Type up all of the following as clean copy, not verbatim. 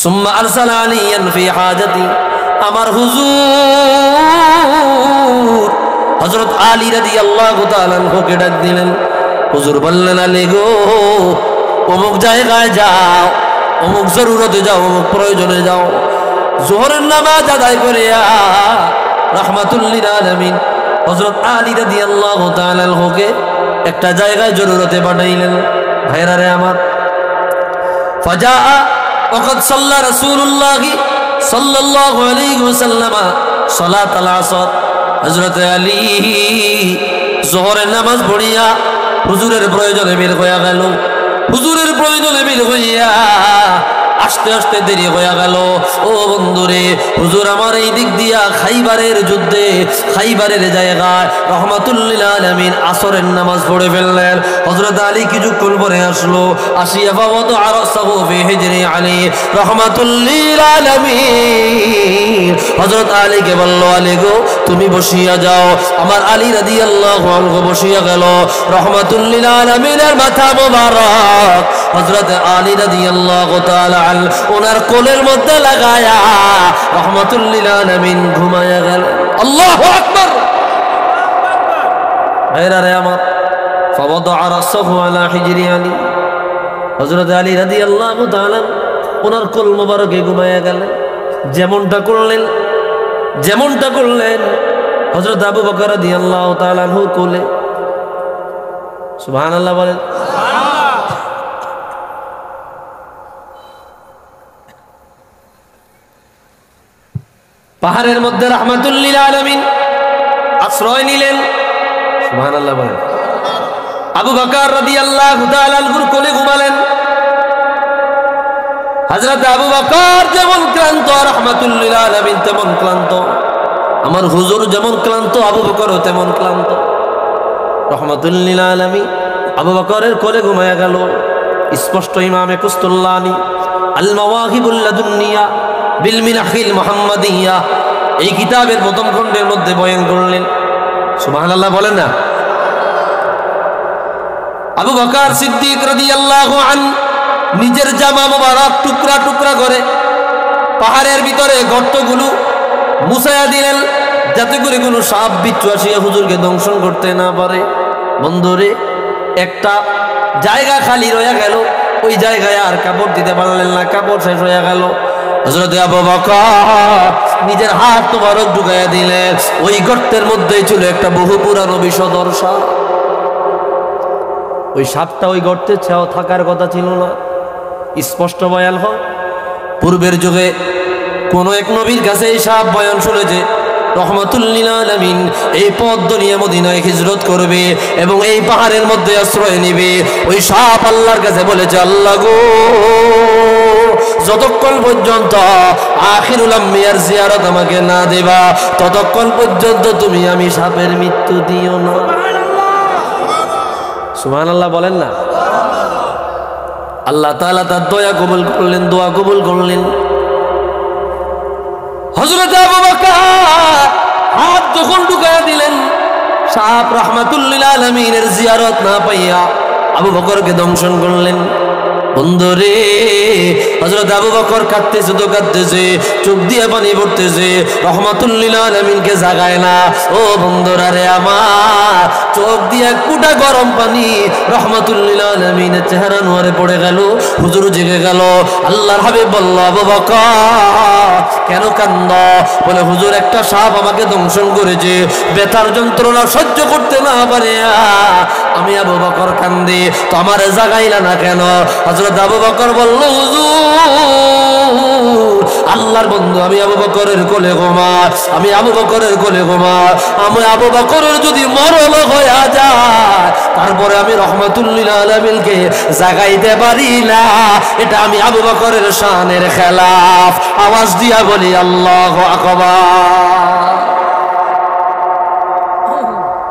সুম্মা আরসালা আলিয়ান ফি হাজাতি, আমার হুজুর হযরত আলী রাদিয়াল্লাহু তাআলা আনহুকে ডাক দিলেন। হুজুর বললেন, আলী গো, অমুক জায়গায় যাও, অমুক জরুরতে যাও, অমুক প্রয়োজনে যাও। যোহরের নামাজ আদায় করিয়া রাহমাতুল লিল আলামিন হযরত আলী রাদিয়াল্লাহু তাআলা আনহুকে একটা জায়গায় জরুরতে পাঠাইলেন। ভাইরা রে আমার, ফাজা ওয়াকাদ সাল্লা রাসূলুল্লাহ সাল্লাল্লাহু আলাইহি ওয়াসাল্লাম সালাতাল আসর। হযরত আলী যোহরের নামাজ পড়িয়া হুজুরের প্রয়োজনে বের হইয়া গেল। হুজুরের প্রয়োজনে বের হইয়া আস্তে আস্তে দেরি হইয়া গেল। ও বন্ধুরে, হুজুর আমার এই দিক দিয়া খাইবারের যুদ্ধে, খাইবারের জায়গায় রাহমাতুল লিল আলামিন আসরের নামাজ পড়ে ফেললেন। হযরত আলী কিছুক্ষণ পরে আসলো, আসিয়া ফাওয়াদা আরসাহু ফি হিজরি আলী রাহমাতুল লিল আলামিন। হযরত আলীকে বলল, আলী গো, তুমি বসিয়া যাও। আমার আলী রাদিয়াল্লাহু আনহু বসিয়া গেল। রাহমাতুল লিল আলামিনের মাথা মোবারক হযরত আলী রাদিয়াল্লাহু তাআলা ওনার কোলের মধ্যে লাগায়া রাহমাতুল লিল আলামিন ঘুমায়া গেল। আল্লাহু আকবার। ভাইরা রে আমার, ফাওয়াদা রাসাহু আলা হিজরি আলী। হযরত আলী রাদিয়াল্লাহু তাআলা ওনার কোল মোবারকে ঘুমায়া গেলেন। যেমনটা করলেন হযরত আবু বকর রাদিয়াল্লাহু তাআলা আনহু কোলে। সুবহানাল্লাহ বলেন। পাহাড়ের মধ্যে রাহমাতুল লিল আলামিন আশ্রয় নিলেন। সুবহানাল্লাহ বলেন। আবু বকর রাদিয়াল্লাহু তাআলা আনহুর কোলে ঘুমালেন। হযরত আবু বকর যেমন ক্লান্ত, রাহমাতুল লিল আলামিন তেমন ক্লান্ত। আমার হুজুর যেমন ক্লান্ত, আবু বকরও তেমন ক্লান্ত। রাহমাতুল লিল আলামিন আবু বকরের কোলে ঘুমায়া গেল। স্পষ্ট ইমামে কুস্তুল্লানি আল মাওয়াহিবুল লাদুন্নিয়া বিল মিনাহিল মুহাম্মাদিয়া এই কিতাবের প্রথম খণ্ডের মধ্যে বয়ান করলেন। সুবহানাল্লাহ বলেন না। আবু বকর সিদ্দিক রাদিয়াল্লাহু আনহু নিজের জামা মোবারক টুকরা টুকরা করে পাহাড়ের ভিতরে গর্তগুলো মুছায়া দিলেন, যাতে করে কোনো সাপ বিচ্ছু আসিয়া হুজুরকে দংশন করতে না পারে। বন্ধুরে, একটা জায়গা খালি রয়ে গেল, ওই জায়গায় আর কাপড় দিতে পারলেন না, কাপড় শেষ হয়ে গেল। হযরত আবু বকর নিজের হাত মোবারক ঢুকাইয়া দিলেন। ওই গর্তের মধ্যেই ছিল একটা বহু পুরানো বিষধর সাপ। ওই সাপটা ওই গর্তে থাকার কথা ছিল না। স্পষ্ট বয়ান হয়, পূর্বের যুগে কোন এক নবীর কাছে এই সাপ বয়ান শুনেছে। রাহমাতুল লিল আলামিন এই পথ ধরিয়া মদিনায় হিজরত করবে এবং এই পাহাড়ের মধ্যে আশ্রয় নেবে। ওই সাপ আল্লাহর কাছে বলেছে, আল্লাহ গো, যতক্ষণ পর্যন্ত আখিরুল আম্বিয়ার জিয়ারত আমাকে না দেবা, ততক্ষণ পর্যন্ত তুমি আমি সাপের মৃত্যু দিও না। সুবহানাল্লাহ বলেন না। আল্লাহ তাআলা তার দয়া কবুল করলেন, দোয়া কবুল করলেন। হযরত আবু বকর হাত যখন ঢুকায়া দিলেন, সাপ রাহমাতুল লিল আলামিনের জিয়ারত না পাইয়া আবু বকরকে দংশন করলেন। বন্ধুরে, হযরত আবু বকর কাঁদতেছে তো কাঁদতেছে, চোখ দিয়ে পানি পড়তেছে, রাহমাতুল লিল আলামিনকে জাগায় না। ও বন্ধুরা রে আমার, চোখ দিয়ে এক ফুটা গরম পানি রাহমাতুল লিল আলামিনের চেহারা নোয়ারে পড়ে গেল। হুজুর জেগে গেল। আল্লাহর হাবিব বলল, আবু বকর কেন কান্দ? বলে, হুজুর একটা সাপ আমাকে দংশন করেছে, ব্যথার যন্ত্রণা সহ্য করতে না পারে আমি আবু বকর কান্দি, তো আমার জাগাইলা না কেন? হযরত আবু বকর বলল, হুজুর আল্লাহর বন্ধু, আমি আবু বকরের কোলে ঘুমাই, আমি আবু বকরের কোলে ঘুমাই। আমি আবু বকরের যদি মরণ হয়ে যায়, তারপরে আমি রাহমাতুল লিল আলামিনকে জাগাইতে পারি না। এটা আমি আবু বকরের শানের খেলাফ। আওয়াজ দিয়া বলি আল্লাহু আকবার।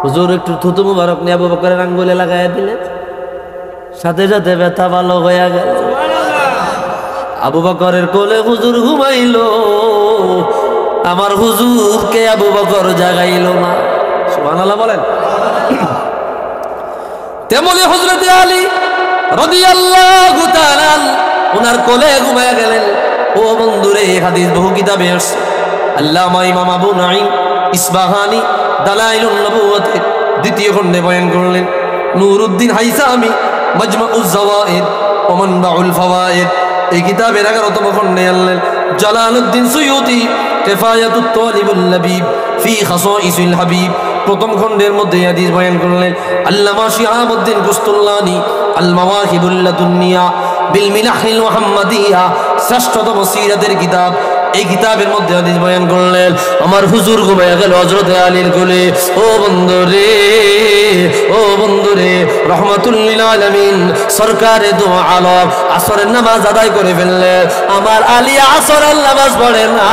হুজুর একটু থুতু মুবারক নিয়ে আবু বকরের আঙ্গুলে লাগাইয়া দিলেন, সাথে সাথে ব্যথা ভালো হয়ে গেল। আবু বকরের কোলে হুজুর ঘুমাইলো, আমার হুজুরকে আবু বকর জাগাইলো না। সুবহানাল্লাহ বলেন। তেমনি হযরত আলী রাদিয়াল্লাহু তাআলা ওনার কোলে ঘুমায়া গেলেন। হাদিস বহু কিতাবে আসছে। আল্লামা ইমাম আবু নাঈম ইসবাহানি দালাইলুন নবুওয়াতের দ্বিতীয় খণ্ডে বয়ান করলেন। নুরউদ্দিন হাইসামি মাজমাউজ যাওয়াইদ ওয়া মানবাউল ফাওয়াইদ এই কিতাবের 11তম খণ্ডে আনলেন। জালালউদ্দিন সুয়ুতি কিফায়াতুত তালিবুল লাবিব ফি খাসাইসিল হাবিব প্রথম খণ্ডের মধ্যে হাদিস বয়ান করলেন। আল্লামা শিহাবুদ্দিন কুস্তুল্লানি আল মাওয়াহিবুল লাদুনিয়া বিল মিনাহিল মুহাম্মাদিয়া শ্রেষ্ঠতম সিরাতের কিতাব এই কিতাবের মধ্যে হাদিস বয়ান করলেন। আমার হুজুর ঘুমায়া গেল হযরত আলীর কোলে। ও বন্ধুরে, ও বন্ধুরে, রহমাতুল লিল আলামিন সরকারে দু আলম আসরের নামাজ আদায় করে ফেললেন। আমার আলী আসরের নামাজ পড়ে না।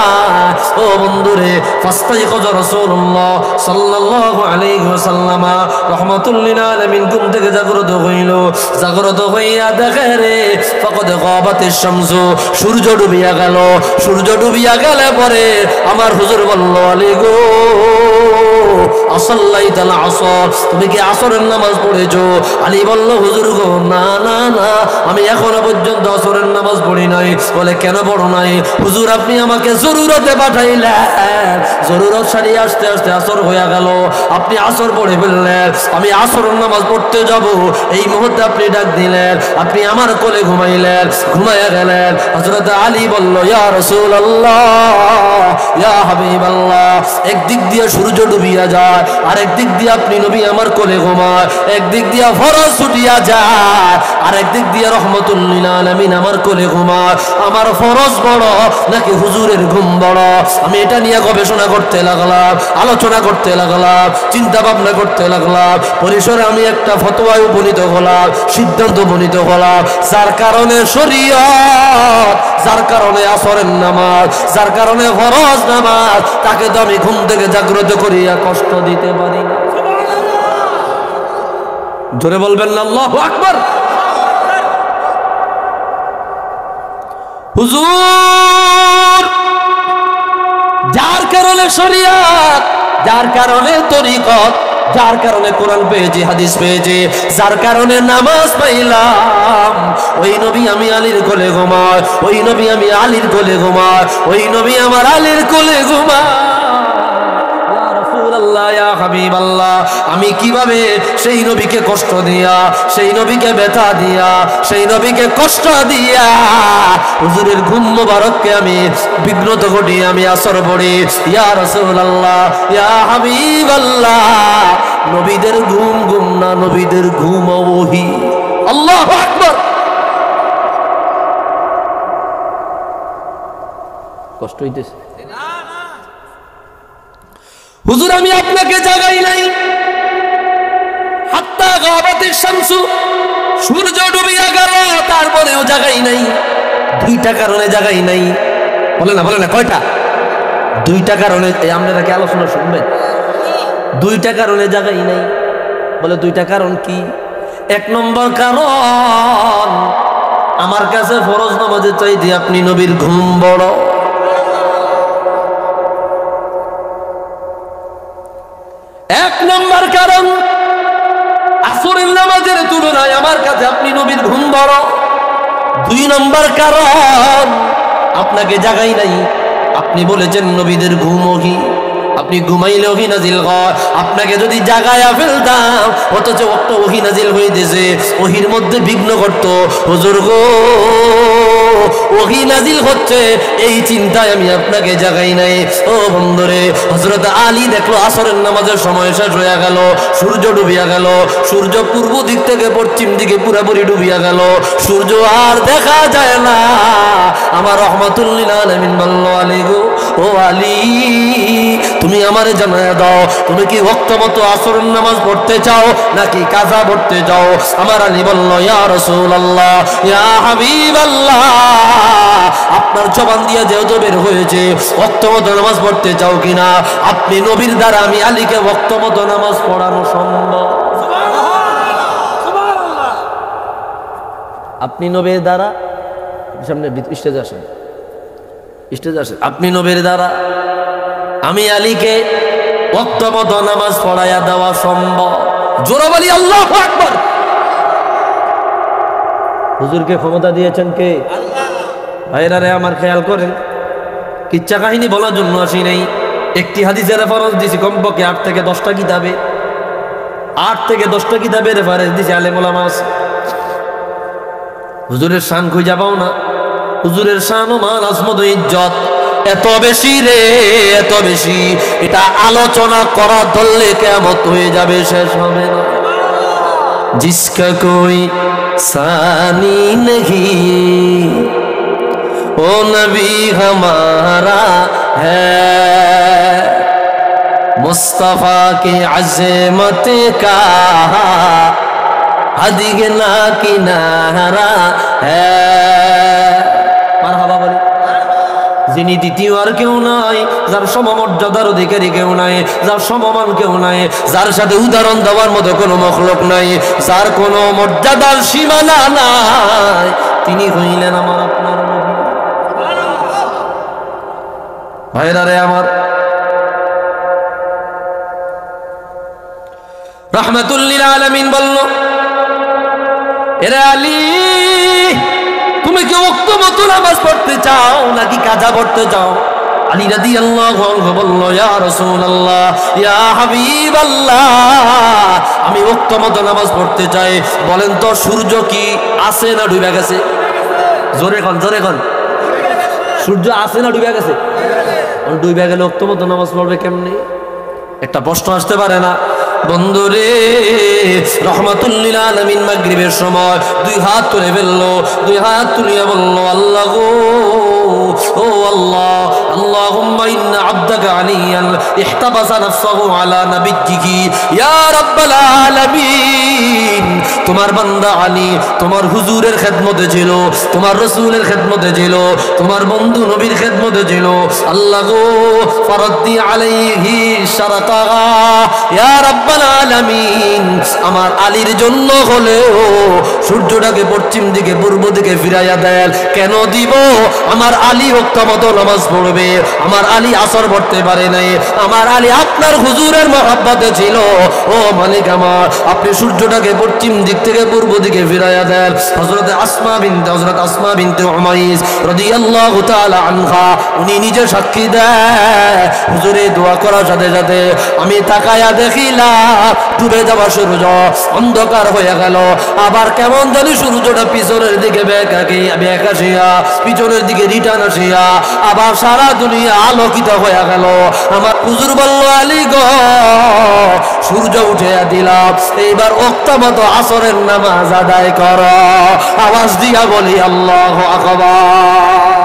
ও বন্ধুরে, ফাস্তাইকাজ রাসূলুল্লাহ সাল্লাল্লাহু আলাইহি ওয়াসাল্লাম রহমাতুল লিল আলামিন ঘুম থেকে জাগ্রত হইল। জাগ্রত হইয়া দেখে রে ফাকাদ গাবাতিশ শামসু সূর্য ডুবিয়া গেল। সূর্য ডুবিয়া গেলে পরে আমার হুজুর বলল, আলী গো আসাল্লাইতাল আসর, তুমি কি আসরের নামাজ পড়েছো? আলী বলল, হুজুর গো না না না, আমি এখনো পর্যন্ত আসরের নামাজ পড়ি নাই। বলে, কেন পড়ো নাই? হুজুর আপনি আমাকে জরুরতে পাঠাইলেন, জরুরত সারিয়ে আসতে আসতে আসর হয়ে গেল, আপনি আসর পড়ে ফেললেন। আমি আসরের নামাজ পড়তে যাব, এই মুহূর্তে আপনি ডাক দিলেন, আপনি আমার কোলে ঘুমাইলেন, ঘুমাইয়া গেলেন। হযরত আলী বলল, ইয়া রাসূলুল্লাহ, ইয়া হাবিবাল্লাহ, একদিক দিয়ে সূর্য ডুবিয়া যায়, আর একদিক দিয়ে আপনি নবী আমার কোলে ঘুমায়, একদিক দিয়ে ফরজ ছুটিয়া যায়, আর একদিক দিয়ে রহমাতুল লিল আলামিন আমার কোলে ঘুমায়। আমার ফরজ বড় নাকি হুজুরের ঘুম বড়? আমি এটা নিয়ে গবেষণা করতে লাগলাম, আলোচনা করতে লাগলাম, চিন্তা ভাবনা করতে লাগলাম। পরিসরে আমি একটা ফতোয়ায় উপনীত হলাম, সিদ্ধান্ত উপনীত হলাম, যার কারণে শরীয়ত, যার কারণে আসরের নামাজ, যার কারণে ফরজ নামাজ, তাকে তো আমি ঘুম থেকে জাগ্রত করিয়া কষ্ট দিতে পারি না। জোরে বলবেন না আল্লাহু আকবার। হুজুর, যার কারণে শরীয়ত, যার কারণে তরিকত, যার কারণে কোরআন পেয়েছি, হাদিস পেয়েছি, যার কারণে নামাজ পাইলাম, ওই নবী আমি আলীর কোলে ঘুমাই, ওই নবী আমি আলীর কোলে ঘুমাই, ওই নবী আমার আলীর কোলে ঘুমাই। আমি কিভাবে সেই নবীকে কষ্ট দিয়া, সেই নবীকে ব্যথা দিয়া, সেই নবীকে কষ্ট দিয়া হুজুরের ঘুম মোবারককে আমি বিঘ্নত ঘটিয়ে আমি আসর পড়ি। ইয়া রাসূলুল্লাহ, ইয়া হাবিবাল্লাহ, নবীদের ঘুম ঘুম না, নবীদের ঘুম ওহী। আল্লাহু আকবার। কষ্ট হইতেছে? হুজুর আমি আপনাকে জাগাই নাই, হাত্তা গাবাতিশ শামসু, সূর্য ডুবিয়া গেল, তারপরেও জাগাই নাই। দুইটা কারণে জাগাই নাই। বলে না, বলে না, কয়টা? দুইটা কারণে। আপনারা কি আলোচনা শুনবেন? দুইটা কারণে জাগাই নাই। বলে দুইটা কারণ কি? এক নম্বর কারণ, আমার কাছে ফরজ নামাজের চাইতে আপনি নবীর ঘুম বড়। এক নম্বর কারণ, আসরের নামাজের তুলনায় আমার কাছে আপনি নবীর ঘুম বড়। দুই নম্বর কারণ, আপনাকে জাগাই নাই, আপনি বলেছেন নবীদের ঘুম ওহী, আপনি ঘুমাইলে ওহী নাজিল হয়। আপনাকে যদি জাগায়া ফেলতাম, অথচ একটা ওহী নাজিল হইতেছে, ওহীর মধ্যে বিঘ্ন করত, হুজুর গো ওহী নাজিল হচ্ছে, এই চিন্তায় আমি আপনাকে জাগাই নাই। ও বন্ধুরে, হযরত আলী দেখলো আসরের নামাজের সময় শেষ হয়ে গেল, সূর্য ডুবিয়া গেল, সূর্য পূর্ব দিক থেকে পশ্চিম দিকে পুরোপুরি ডুবিয়া গেল, সূর্য আর দেখা যায় না। আমার রহমাতুল লিল আলামিন বলল, আলী গো, ও আলী, তুমি আমারে জানায়া দাও, তুমি কি ওয়াক্ত মতো আসরের নামাজ পড়তে চাও নাকি কাজা পড়তে চাও? আমার আলী বলল, ইয়া রাসূলুল্লাহ, ইয়া হাবিবাল্লাহ, আপনার জবান দিয়ে যেহেতু বের হয়েছে ওয়াক্ত মতো নামাজ পড়তে চাও কিনা? আপনি নবীর দ্বারা আমি আলীকে ওয়াক্ত মতো নামাজ পড়ানো সম্ভব। আপনি নবীর দ্বারা, সামনে স্টেজে আসেন, স্টেজে আসেন, আপনি নবীর দ্বারা আমি আলীকে ওয়াক্ত মতো নামাজ পড়াইয়া দেওয়া সম্ভব। জোরে বলি আল্লাহু আকবার। হুজুরকে ক্ষমতা দিয়েছেন কে? ভাইরা রে আমার খেয়াল করেন, কিচ্ছা কাহিনী বলার জন্য আসি নাই। একটি হাদিসের রেফারেন্স দিছি কমপক্ষে 8 থেকে 10টা কিতাবে, 8 থেকে 10টা কিতাবে রেফারেন্স দিছি আলেম ওলামা আছে। হুজুরের শান খুঁজে পাও না? হুজুরের শান ও মান আজমত ও ইজ্জত এত বেশি রে, এত বেশি, এটা আলোচনা করা ধরলে কিয়ামত হয়ে যাবে, শেষ হবে না। जिसका कोई सानी नहीं ओ नबी हमारा है, मुस्तफा की अज़मत का हदीना किनारा है। मारहाबा बोली। যিনি দ্বিতীয় আর কেউ নাই, যার সমমর্যাদার অধিকারী কেউ নাই, যার সমমান কেউ নাই, যার সাথে উদাহরণ দেওয়ার মতো কোনো মখলুক নাই, যার কোনো মর্যাদার সীমানা নাই, তিনি হইলেন আমার আপনার নবী। ভাইরা রে আমার, রাহমাতুল লিল আলামিন বলল, এরে আলী, তুমি কি ওয়াক্ত মতো নামাজ পড়তে চাও নাকি কাজা পড়তে চাও? আলী রাদিয়াল্লাহু আনহু বলল, ইয়া রাসূলুল্লাহ, ইয়া হাবিবাল্লাহ, আমি ওয়াক্ত মতো নামাজ পড়তে চাই। বলেন তো সূর্য কি আছে না ডুবে গেছে? জোরে কোন, জোরে কোন। সূর্য আছে না ডুবে গেছে? ডুবে গেলে ওয়াক্ত মতো নামাজ পড়বে কেমনে? একটা প্রশ্ন আসতে পারে না? বন্ধুরে, রাহমাতুল লিল আলামিন মাগরিবের সময় 2 হাত তুলে ফেললো, 2 হাত তুলিয়া বলল, আল্লাহ গো, ও আল্লাহ, আল্লাহুম্মা ইন্না আবদাকা আলিয়ান ইহতাবাসা নাফসাহু আলা নাবিয়্যিকি ইয়া রাব্বাল আলামিন। তোমার বান্দা আলী তোমার হুজুরের খেদমতে ছিল, তোমার রাসূলের খেদমতে ছিল, তোমার বন্ধু নবীর খেদমতে ছিল। আল্লাহ গো, ফারাদ্দি আলাইহি শারাতা ইয়া রাব্বাল আলামিন। আমার আলীর জন্য হলেও সূর্যটাকে পশ্চিম দিকে পূর্ব দিকে ফিরাইয়া দেন। কেন দিব? আমার আলী ওয়াক্ত মতো নামাজ পড়বে। আমার আলী আসর পড়তে পারে নাই, আমার আলী আপনার হুজুরের মহব্বতে ছিল। ও মালিক আমার, আপনি সূর্যটাকে পশ্চিম দিক থেকে পূর্ব দিকে ফিরাইয়া দেন। হযরত আসমা বিনতে উমাইস রাদিয়াল্লাহু তাআলা আনহা, উনি নিজে সাক্ষী দেয়, হুজুরে দোয়া করার সাথে সাথে আমি তাকায়া দেখিলাম ডুবে যাওয়া সূর্য অন্ধকার হয়ে গেল। আবার কেমন জানি সূর্যটা পিছনের দিকে বেঁকাশিয়া পিছনের দিকে রিটার্ন আসিয়া আবার সারা দুনিয়া আলোকিত হয়ে গেল। আমার হুজুর বলল, আলী গো, সূর্য উঠে দিলাম, এইবার ওয়াক্ত মতো আসরের নামাজ আদায় কর। আওয়াজ দিয়া বলি আল্লাহু আকবার।